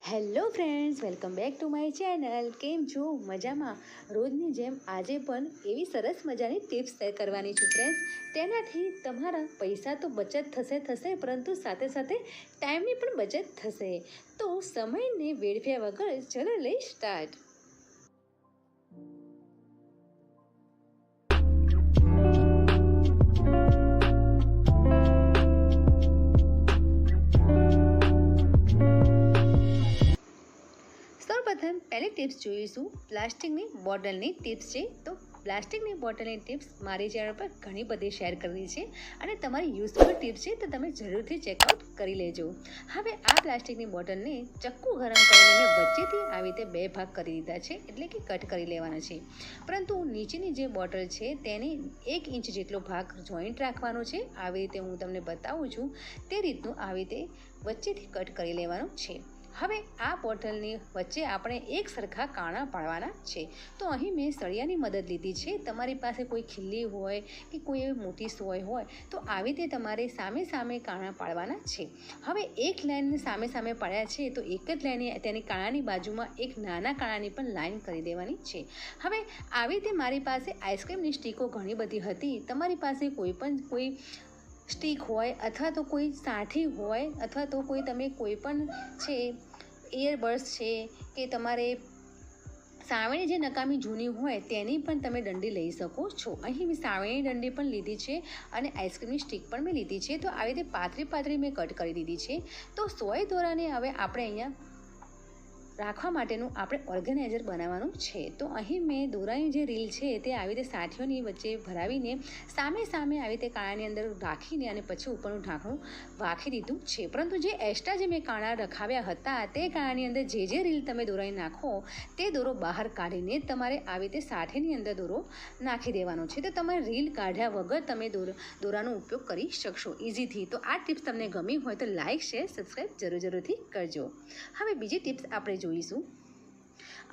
Hello friends, welcome back to my channel. કેમ છો? મજામાં? રોજની જેમ આજે પણ એવી સરસ મજાની ટિપ્સ શેર કરવાની છું ફ્રેન્ડ્સ. તેનાથી તમારા પૈસા તો બચત થશે પરંતુ સાથે સાથે ટાઈમની પણ બચત થશે. તો સમયને વેડફ્યા વગર ચલો લઈ સ્ટાર્ટ. સૌપ્રથમ પહેલી ટિપ્સ જોઈશું પ્લાસ્ટિકની બોટલની ટિપ્સ છે. તો પ્લાસ્ટિકની બોટલની ટિપ્સ મારી ચેનલ પર ઘણી બધી શેર કરી છે અને તમારી યુઝફુલ ટિપ્સ છે, તો તમે જરૂરથી ચેકઆઉટ કરી લેજો. હવે આ પ્લાસ્ટિકની બોટલને ચક્કુ ગરમ કરીને મેં વચ્ચેથી આવી રીતે બે ભાગ કરી દીધા છે, એટલે કે કટ કરી લેવાના છે. પરંતુ નીચેની જે બોટલ છે તેની 1 ઇંચ જેટલો ભાગ જોઈન્ટ રાખવાનો છે. આવી રીતે હું તમને બતાવું છું તે રીતનું આવી રીતે વચ્ચેથી કટ કરી લેવાનું છે. હવે આ બોટલની વચ્ચે આપણે એક સરખા કાણા પાડવાના છે. તો અહીં મેં સળિયાની મદદ લીધી છે. તમારી પાસે કોઈ ખીલ્લી હોય કે કોઈ એવી મોટી સોય હોય તો આવી રીતે તમારે સામે સામે કાણા પાડવાના છે. હવે એક લાઈન સામે સામે પાડ્યા છે તો એક જ લાઈન તેની કાણાની બાજુમાં એક નાના કાણાની પણ લાઈન કરી દેવાની છે. હવે આવી રીતે મારી પાસે આઈસ્ક્રીમની સ્ટીકો ઘણી બધી હતી. તમારી પાસે કોઈ સ્ટીક હોય અથવા તો કોઈ સાઠી હોય અથવા તો તમે કોઈ પણ છે ઇયરબડ્સ છે કે તમારે સાવણી જે નકામી જૂની હોય તેની પણ તમે દંડી લઈ શકો છો. અહીં મેં સાવણીની દંડી પણ લીધી છે અને આઈસ્ક્રીમની સ્ટીક પણ મેં લીધી છે. તો આવી રીતે પાતળી મેં કટ કરી દીધી છે. તો સોય દોરાને હવે આપણે અહીંયા રાખવા માટેનું આપણે ઓર્ગેનાઇઝર બનાવવાનું છે. તો અહીં મેં દોરાની જે રીલ છે તે આવી રીતે સાઠીઓની વચ્ચે ભરાવીને સામે આવી રીતે કાણાની અંદર રાખીને અને પછી ઉપરનું ઢાંકણું વાખી દીધું છે. પરંતુ જે એક્સ્ટ્રા જે મેં કાણા રખાવ્યા હતા તે કાણાની અંદર જે રીલ તમે દોરાઈ નાખો તે દોરો બહાર કાઢીને તમારે આવી રીતે સાઠીની અંદર દોરો નાખી દેવાનો છે. તો તમારે રીલ કાઢ્યા વગર તમે દોરાનો ઉપયોગ કરી શકશો ઇઝીથી. તો આ ટિપ્સ તમને ગમી હોય તો લાઇક, શેર, સબસ્ક્રાઈબ જરૂરથી કરજો. હવે બીજી ટિપ્સ આપણે જોઈશું.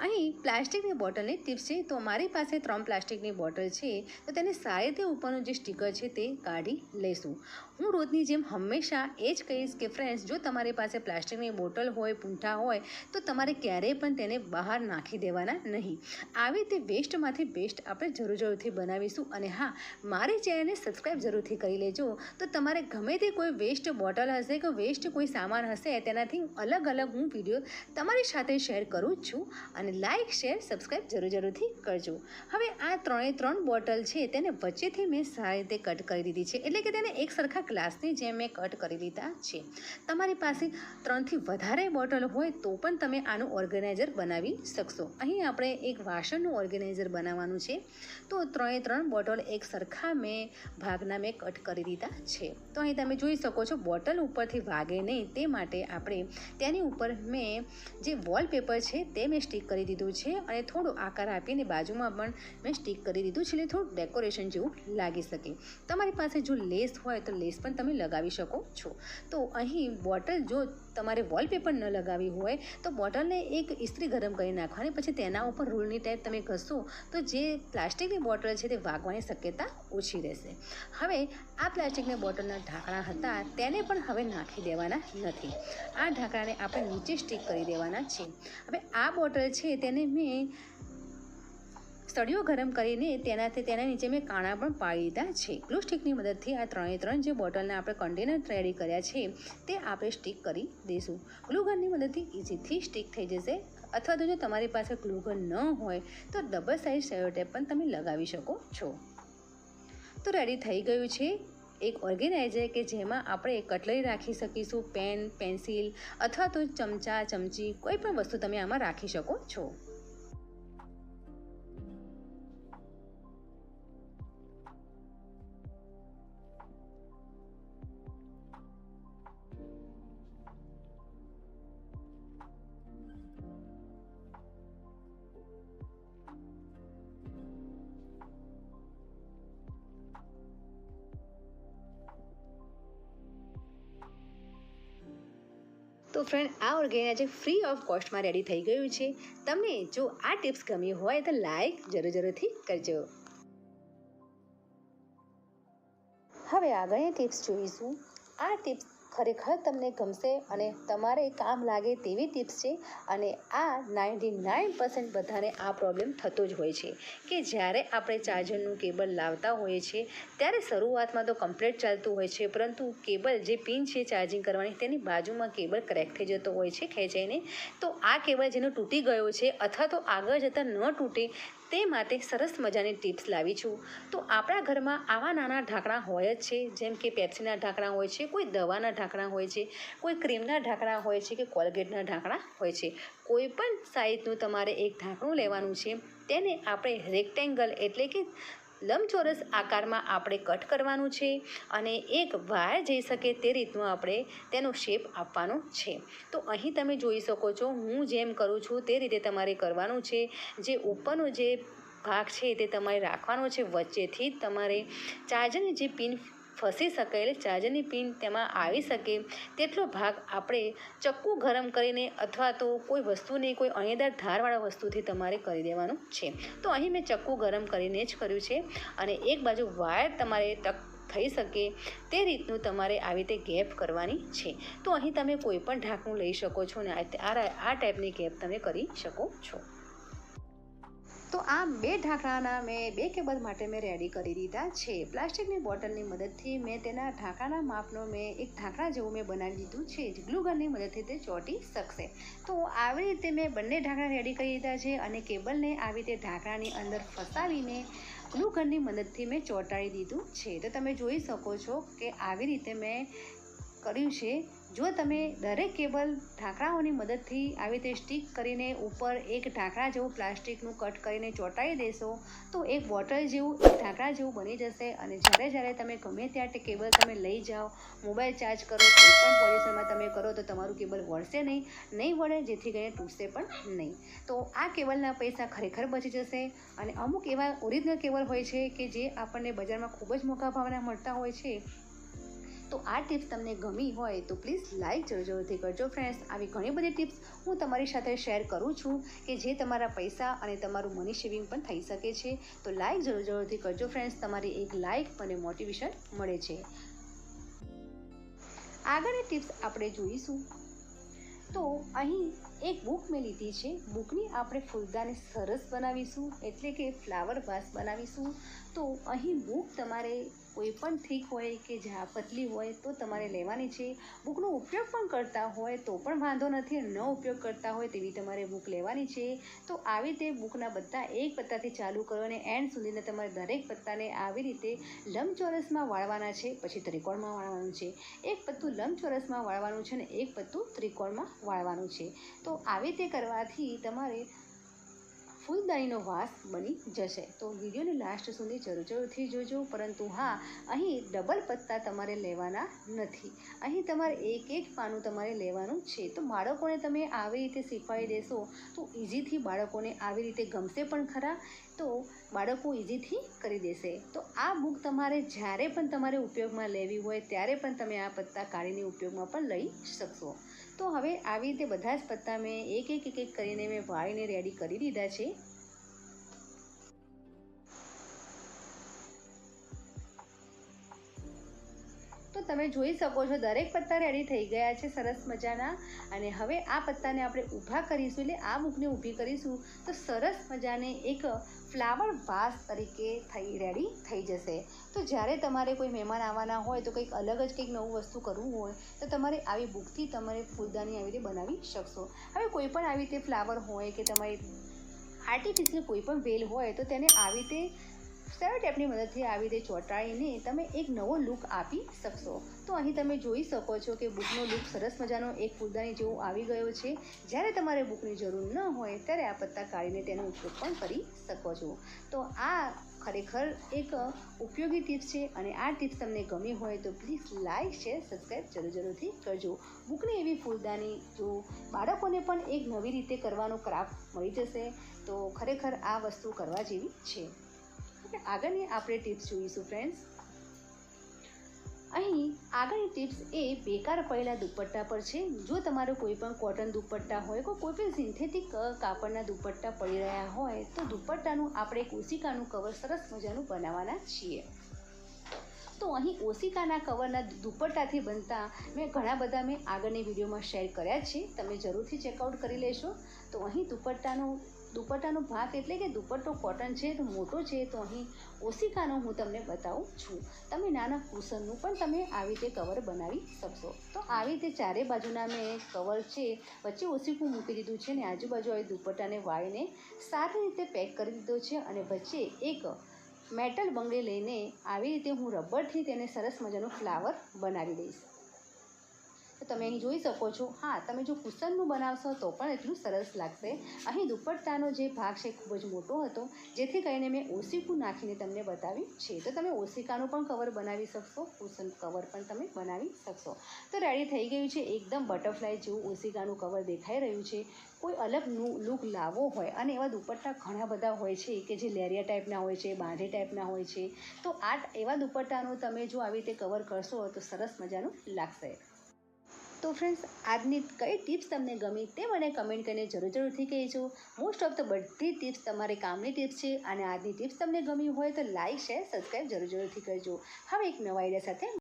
અહીં પ્લાસ્ટિકની બોટલની ટિપ્સ છે. તો મારી પાસે 3 પ્લાસ્ટિકની બોટલ છે. તો તેને સારી રીતે ઉપરનું જે સ્ટીકર છે તે કાઢી લઈશું. હું રોજની જેમ હંમેશા એ જ કહીશ કે ફ્રેન્ડ્સ, જો તમારી પાસે પ્લાસ્ટિકની બોટલ હોય, પૂંઠા હોય તો તમારે ક્યારેય પણ તેને બહાર નાખી દેવાના નહીં. આવી રીતે વેસ્ટમાંથી બેસ્ટ આપણે જરૂરથી બનાવીશું. અને હા, મારી ચેનલને સબસ્ક્રાઈબ જરૂરથી કરી લેજો. તો તમારે ગમે તે કોઈ વેસ્ટ બોટલ હશે કે વેસ્ટ કોઈ સામાન હશે તેનાથી અલગ હું વિડીયો તમારી સાથે શેર કરું જ છું. અને લાઇક, શેર, સબસ્ક્રાઈબ જરૂરથી કરજો. હવે આ 3 બોટલ છે તેને વચ્ચેથી મેં સારી રીતે કટ કરી દીધી છે, એટલે કે તેને એક સરખા ગ્લાસની જેમ મેં કટ કરી દીધા છે. તમારી પાસે 3થી વધારે બોટલ હોય તો પણ તમે આનું ઓર્ગેનાઇઝર બનાવી શકશો. અહીં આપણે એક વાસણનું ઓર્ગેનાઇઝર બનાવવાનું છે. તો 3 બોટલ એક સરખા ભાગના મેં કટ કરી દીધા છે. તો અહીં તમે જોઈ શકો છો બોટલ ઉપરથી વાગે નહીં તે માટે આપણે તેની ઉપર મેં જે વોલપેપર છે તે મેં સ્ટીક કરી દીધું છે અને થોડો આકાર આપીને બાજુમાં પણ મેં સ્ટીક કરી દીધું છે, એટલે થોડું ડેકોરેશન જેવું લાગી શકે. તમારી પાસે જો લેસ હોય તો લેસ પણ તમે લગાવી શકો છો. તો અહીં બોટલ જો તમારે વોલપેપર ન લગાવી હોય તો બોટલને એક ઇસ્ત્રી ગરમ કરી નાખવાની, પછી તેના ઉપર રૂલની ટાઈપ તમે ઘસો તો જે પ્લાસ્ટિકની બોટલ છે તે વાગવાની શક્યતા ઓછી રહેશે. હવે આ પ્લાસ્ટિકની બોટલના ઢાંકણા હતા તેને પણ હવે નાખી દેવાના નથી. આ ઢાંકણાને આપણે નીચે સ્ટીક કરી દેવાના છે. હવે આ બોટલ છે તેને મેં સળિયો ગરમ કરીને તેના નીચે મેં કાણા પણ પાડી દીધા છે. ગ્લુ સ્ટિકની મદદથી આ 3 જે બોટલને આપણે કન્ટેનર રેડી કર્યા છે તે આપણે સ્ટીક કરી દઈશું. ગ્લુગનની મદદથી ઇઝીથી સ્ટીક થઈ જશે. અથવા તો જો તમારી પાસે ગ્લુગન ન હોય તો ડબલ સાઇઝ સેલો ટેપ પણ તમે લગાવી શકો છો. તો રેડી થઈ ગયું છે એક ઓર્ગેનાઇઝર કે જેમાં આપણે કટલરી રાખી શકીશું, પેન, પેન્સિલ અથવા તો ચમચા, ચમચી કોઈ પણ વસ્તુ તમે આમાં રાખી શકો છો. તો ફ્રેન્ડ, આ ઓર્ગેનાઇઝર ફ્રી ઓફ કોસ્ટમાં રેડી થઈ ગયું છે. તમને જો આ ટિપ્સ ગમી હોય તો લાઈક જરૂરથી કરજો. હવે આગળની ટિપ્સ જોઈશું. આ ટિપ્સ ખરેખર તમને ગમશે અને તમારે કામ લાગે તેવી ટિપ્સ છે. અને આ 99% બધાને આ પ્રોબ્લેમ થતો જ હોય છે કે જ્યારે આપણે ચાર્જરનું કેબલ લાવતા હોઈએ છીએ ત્યારે શરૂઆતમાં તો કમ્પ્લીટ ચાલતું હોય છે, પરંતુ કેબલ જે પિન છે ચાર્જિંગ કરવાની તેની બાજુમાં કેબલ ક્રેક થઈ જતો હોય છે ખેંચાઈને. તો આ કેબલ જેનો તૂટી ગયો છે અથવા તો આગળ જતાં ન તૂટે તે માટે સરસ મજાની ટિપ્સ લાવી છું. તો આપણા ઘરમાં આવા નાના ઢાંકણા હોય જ છે, જેમ કે પેપ્સીના ઢાંકણા હોય છે, કોઈ દવાના ઢાંકણા હોય છે, કોઈ ક્રીમના ઢાંકણા હોય છે કે કોલગેટના ઢાંકણા હોય છે. કોઈ પણ સાઇઝનું તમારે એક ઢાંકણું લેવાનું છે. તેને આપણે રેક્ટેંગલ એટલે કે લંબચોરસ આકારમાં આપણે કટ કરવાનું છે અને એક વાયર જઈ શકે તે રીતનું આપણે તેનો શેપ આપવાનો છે. તો અહીં તમે જોઈ શકો છો, હું જેમ કરું છું તે રીતે તમારે કરવાનું છે. જે ઉપરનો જે ભાગ છે તે તમારે રાખવાનો છે, વચ્ચેથી તમારે ચાર્જરની જે પિન ફસી શકે એટલે ચાર્જરની પિન તેમાં આવી શકે તેટલો ભાગ આપણે ચક્કુ ગરમ કરીને અથવા તો કોઈ વસ્તુને કોઈ અણીદાર ધારવાળા વસ્તુથી તમારે કરી દેવાનું છે. તો અહીં મેં ચક્કુ ગરમ કરીને જ કર્યું છે અને એક બાજુ વાયર તમારે થઈ શકે તે રીતનું તમારે આવી રીતે ગેપ કરવાની છે. તો અહીં તમે કોઈ પણ ઢાંકણું લઈ શકો છો અને આ ટાઈપની ગેપ તમે કરી શકો છો. તો આ બે ઢાંકણાના મેં બે કેબલ માટે મેં રેડી કરી દીધા છે. પ્લાસ્ટિકની બોટલની મદદથી મેં તેના ઢાંકણાના માપનો મેં એક ઢાંકણા જેવું મેં બનાવી દીધું છે. ગ્લુ ગનની મદદથી તે ચોંટી શકશે. તો આવી રીતે મેં બંને ઢાંકણા રેડી કરી દીધા છે અને કેબલને આવી રીતે ઢાંકણાની અંદર ફસાવીને ગ્લુ ગનની મદદથી મેં ચોંટાડી દીધું છે. તો તમે જોઈ શકો છો કે આવી રીતે મેં કર્યું છે. જો તમે દરેક કેબલ ઢાંકણાઓની મદદથી આવી રીતે સ્ટીક કરીને ઉપર એક ઢાંકણા જેવું પ્લાસ્ટિકનું કટ કરીને ચોંટાડી દેશો તો એક બોટલ જેવું એક ઢાંકણા જેવું બની જશે. અને જ્યારે તમે ગમે ત્યાં કેબલ તમે લઈ જાઓ, મોબાઈલ ચાર્જ કરો, કોઈ પણ પોઝિશનમાં તમે કરો તો તમારું કેબલ વળશે નહીં વળે, જેથી કરીને તૂટશે પણ નહીં. તો આ કેબલના પૈસા ખરેખર બચી જશે. અને અમુક એવા ઓરિજિનલ કેબલ હોય છે કે જે આપણને બજારમાં ખૂબ જ મોટા ભાવના મળતા હોય છે. તો આ ટિપ્સ તમને ગમી હોય તો પ્લીઝ લાઇક જરૂરથી કરજો ફ્રેન્ડ્સ. આવી ઘણી બધી ટિપ્સ હું તમારી સાથે શેર કરું છું કે જે તમારા પૈસા અને તમારું મની સેવિંગ પણ થઈ શકે છે. તો લાઇક જરૂરથી કરજો ફ્રેન્ડ્સ. તમારી એક લાઇક મને મોટિવેશન મળે છે. આગળની ટિપ્સ આપણે જોઈશું. તો અહીં એક બુક મેં લીધી છે. બુકની આપણે ફૂલદાની સરસ બનાવીશું, એટલે કે ફ્લાવર વાસ બનાવીશું. તો અહીં બુક તમારે કોઈ પણ થીક હોય કે જ્યાં પતલી હોય તો તમારે લેવાની છે. બુકનો ઉપયોગ પણ કરતા હોય તો પણ વાંધો નથી, ન ઉપયોગ કરતા હોય તેવી તમારે બુક લેવાની છે. તો આવી રીતે બુકના બધા એક પત્તાથી ચાલુ કરો અને એન્ડ સુધીને તમારે દરેક પત્તાને આવી રીતે લંબચોરસમાં વાળવાના છે, પછી ત્રિકોણમાં વાળવાનું છે. એક પત્તું લંબચોરસમાં વાળવાનું છે અને એક પત્તું ત્રિકોણમાં વાળવાનું છે. તો આવી રીતે કરવાથી તમારે ફૂલદાનીનો વાસ બની જશે. તો વિડીયોની લાસ્ટ સુધી જરૂરથી જોજો. પરંતુ હા, અહીં ડબલ પત્તા તમારે લેવાના નથી. અહીં તમારે એક પાનું તમારે લેવાનું છે. તો બાળકોને તમે આવી રીતે શીખવાડી દેશો તો ઇઝીથી બાળકોને આવી રીતે ગમશે પણ ખરા. તો બાળકો ઇઝીથી કરી દેશે. તો આ બુક તમારે જ્યારે પણ તમારે ઉપયોગમાં લેવી હોય ત્યારે પણ તમે આ પત્તા કાઢીને ઉપયોગમાં પણ લઈ શકશો. તો હવે આવી રીતે બધા જ પત્તા મેં એક કરીને મેં વાળીને રેડી કરી દીધા છે. તો તમે જોઈ શકો છો દરેક પત્તા રેડી થઈ ગયા છે સરસ મજાના. અને હવે આ પત્તાને આપણે ઊભા કરીશું, એટલે આ બુકને ઊભી કરીશું તો સરસ મજાને એક ફ્લાવર વાસ તરીકે રેડી થઈ જશે. તો જ્યારે તમારે કોઈ મહેમાન આવવાના હોય તો કંઈક અલગ જ કંઈક નવું વસ્તુ કરવું હોય તો તમારે આવી બુકથી તમારે ફૂલદાની આવી રીતે બનાવી શકશો. હવે કોઈ પણ આવી રીતે ફ્લાવર હોય કે તમારી આર્ટિફિશિયલ કોઈ પણ વેલ હોય તો તેને આવી રીતે સેલો ટેપની મદદથી આવી રીતે ચોંટાડીને તમે એક નવો લુક આપી શકશો. તો અહીં તમે જોઈ શકો છો કે બુકનો લુક સરસ મજાનો એક ફૂલદાની જેવો આવી ગયો છે. જ્યારે તમારે બુકની જરૂર ન હોય ત્યારે આ પત્તા કાઢીને તેનો ઉપયોગ પણ કરી શકો છો. તો આ ખરેખર એક ઉપયોગી ટિપ્સ છે અને આ ટિપ્સ તમને ગમી હોય તો પ્લીઝ લાઇક, શેર, સબસ્ક્રાઈબ જરૂરથી કરજો. બુકની એવી ફૂલદાની જો બાળકોને પણ એક નવી રીતે કરવાનો ક્રાફ્ટ મળી જશે તો ખરેખર આ વસ્તુ કરવા જેવી છે. આગળની આપણે ટિપ્સ જોઈશું ફ્રેન્ડ્સ. અહીં આગળની ટિપ્સ એ બેકાર પડેલા દુપટ્ટા પર છે. જો તમારો કોઈ પણ કોટન દુપટ્ટા હોય કે કોઈ પણ સિન્થેટિક કાપડના દુપટ્ટા પડી રહ્યા હોય તો દુપટ્ટાનું આપણે કોશિકાનું કવર સરસ મજાનું બનાવવાના છીએ. તો અહીં ઓશિકાના કવરના દુપટ્ટાથી બનતા મેં આગળની વિડીયોમાં શેર કર્યા છે, તમે જરૂરથી ચેકઆઉટ કરી લેશો. તો અહીં દુપટ્ટાનો ભાગ એટલે કે દુપટ્ટો કોટન છે તો મોટો છે, તો અહીં ઓશિકાનો હું તમને બતાવું છું. તમે નાના કુશનનું પણ તમે આવી રીતે કવર બનાવી શકશો. તો આવી રીતે ચારે બાજુના મેં કવર છે, વચ્ચે ઓશિકું મૂકી દીધું છે ને આજુબાજુ આવી દુપટ્ટાને વાળીને સારી રીતે પેક કરી દીધો છે અને વચ્ચે એક મેટલ બંગડી લઈને આવી રીતે હું રબરથી તેને સરસ મજાનું ફ્લાવર બનાવી દઈશ. તો તમે અહીં જોઈ શકો છો. હા, તમે જો કુશનનું બનાવશો તો પણ એટલું સરસ લાગશે. અહીં દુપટ્ટાનો જે ભાગ છે ખૂબ જ મોટો હતો, જેથી કરીને મેં ઓશિકું નાખીને તમને બતાવ્યું છે. તો તમે ઓશિકાનું પણ કવર બનાવી શકશો, કુશન કવર પણ તમે બનાવી શકશો. તો રેડી થઈ ગયું છે. એકદમ બટરફ્લાય જેવું ઓશિકાનું કવર દેખાઈ રહ્યું છે. કોઈ અલગ લુક લાવવો હોય અને એવા દુપટ્ટા ઘણા બધા હોય છે કે જે લેરિયા ટાઈપના હોય છે, બાંધી ટાઈપના હોય છે, તો એવા દુપટ્ટાનું તમે જો આવી રીતે કવર કરશો તો સરસ મજાનું લાગશે. તો ફ્રેન્ડ્સ, આજની કઈ ટિપ્સ તમને ગમી તે મને કમેન્ટ કરીને જરૂરથી કહેજો. મોસ્ટ ઓફ ધ બધી ટિપ્સ તમારે કામની ટિપ્સ છે અને આજની ટિપ્સ તમને ગમી હોય તો લાઇક, શેર, સબસ્ક્રાઈબ જરૂરથી કરજો. હવે એક નવા આઈડિયા સાથે